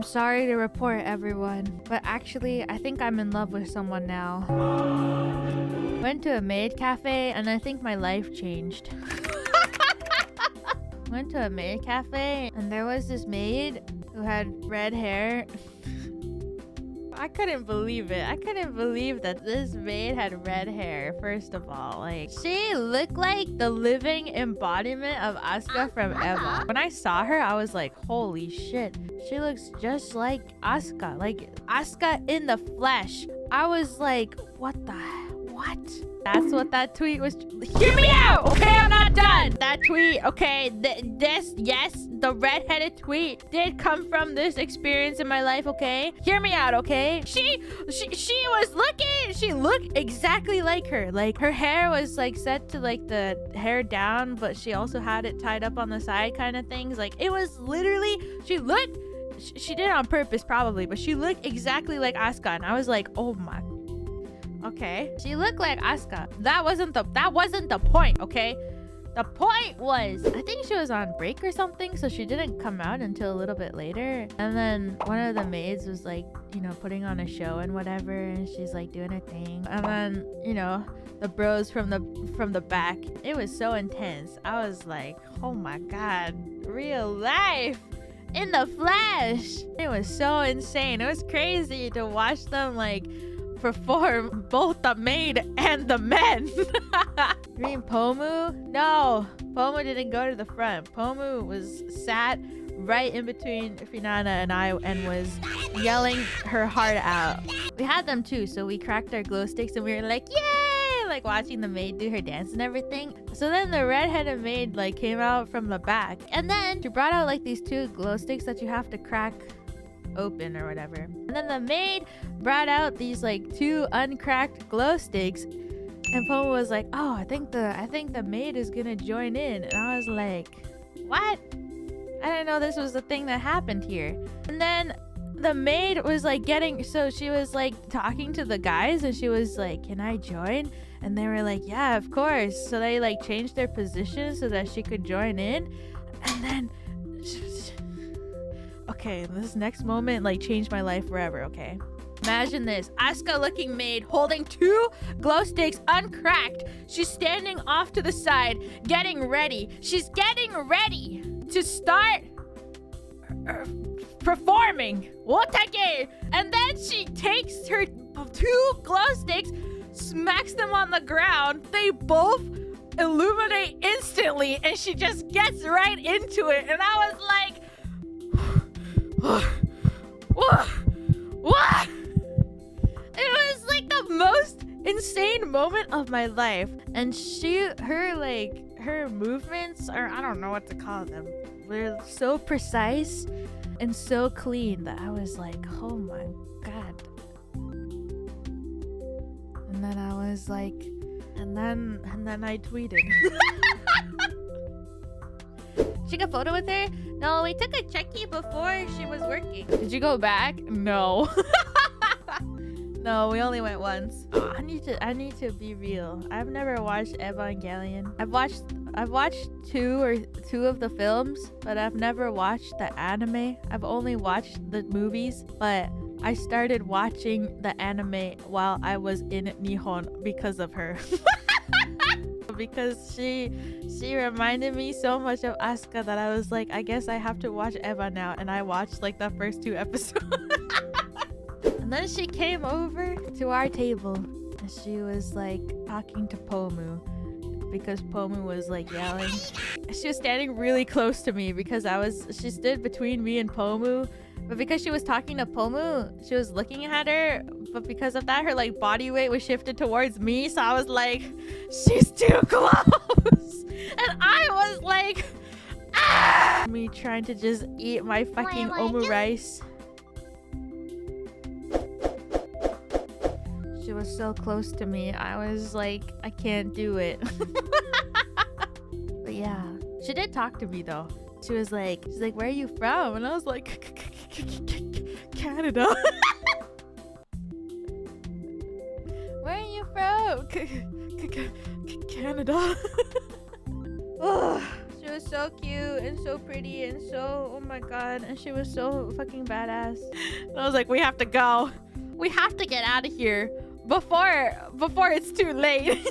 I'm sorry to report, everyone, but actually, I think I'm in love with someone now. Went to a maid cafe, and I think my life changed. Went to a maid cafe, and there was this maid who had red hair. I couldn't believe it. I couldn't believe that this maid had red hair, first of all. Like, she looked like the living embodiment of Asuka from Eva. When I saw her, I was like, holy shit. She looks just like Asuka. Like, Asuka in the flesh. I was like, what? That's what that tweet was. Hear me out, okay? I'm not done. That tweet, okay, yes, the redheaded tweet did come from this experience in my life, okay? Hear me out, okay? She looked exactly like her. Like, her hair was like set to like the hair down, but she also had it tied up on the side kind of things. Like, it was literally, she did it on purpose probably, but she looked exactly like Asuka, and I was like, oh my. Okay, she looked like Asuka. That wasn't the point, okay? The point was, I think she was on break or something, so she didn't come out until a little bit later. And then one of the maids was like, you know, putting on a show and whatever, and she's like doing her thing. And then, you know, the bros from the back. It was so intense. I was like, oh my god, real life in the flesh. It was so insane. It was crazy to watch them like perform, both the maid and the men. You mean Pomu? No, Pomu didn't go to the front. Pomu was sat right in between Finana and I and was yelling her heart out. We had them too, so we cracked our glow sticks and we were like, yay! Like watching the maid do her dance and everything. So then the redheaded maid like came out from the back, and then she brought out like these two glow sticks that you have to crack open or whatever. And then the maid brought out these like two uncracked glow sticks, and Pomo was like, oh, I think the maid is gonna join in. And I was like, what? I didn't know this was the thing that happened here. And then the maid was like so she was like talking to the guys, and she was like, can I join? And they were like, yeah, of course. So they like changed their position so that she could join in. And then okay, this next moment like changed my life forever, okay? Imagine this, Asuka looking maid holding two glow sticks uncracked. She's standing off to the side, getting ready. She's getting ready to start performing. Wotake! And then she takes her two glow sticks, smacks them on the ground. They both illuminate instantly, and she just gets right into it. And I was like, what? It was like the most insane moment of my life. And her movements, or I don't know what to call them, were so precise and so clean that I was like, oh my god. And then I was like, and then I tweeted. She got a photo with her? No, we took a checky before she was working. Did you go back? No. No, we only went once. Oh, I need to be real. I've never watched Evangelion. I've watched two of the films, but I've never watched the anime. I've only watched the movies, but I started watching the anime while I was in Nihon because of her. Because she reminded me so much of Asuka that I was like, I guess I have to watch Eva now. And I watched like the first 2 episodes. And then she came over to our table and she was like talking to Pomu, because Pomu was like yelling. She was standing really close to me because she stood between me and Pomu. But because she was talking to Pomu, she was looking at her. But because of that, her like body weight was shifted towards me. So I was like, she's too close. And I was like, ah! Me trying to just eat my fucking omu rice. She was so close to me. I was like, I can't do it. But yeah, she did talk to me though. She's like, where are you from? And I was like, Canada. Where are you from? Canada. She was so cute and so pretty and so, oh my god, and she was so fucking badass. And I was like, we have to go. We have to get out of here before it's too late.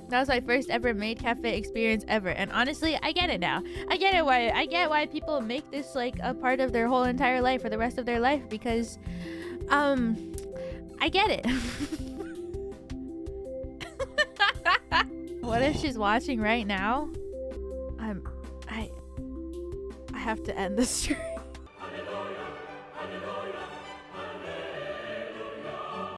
That was my first ever maid cafe experience ever, and honestly, I get it now. I get why people make this like a part of their whole entire life for the rest of their life, because I get it. What if she's watching right now? I have to end the stream.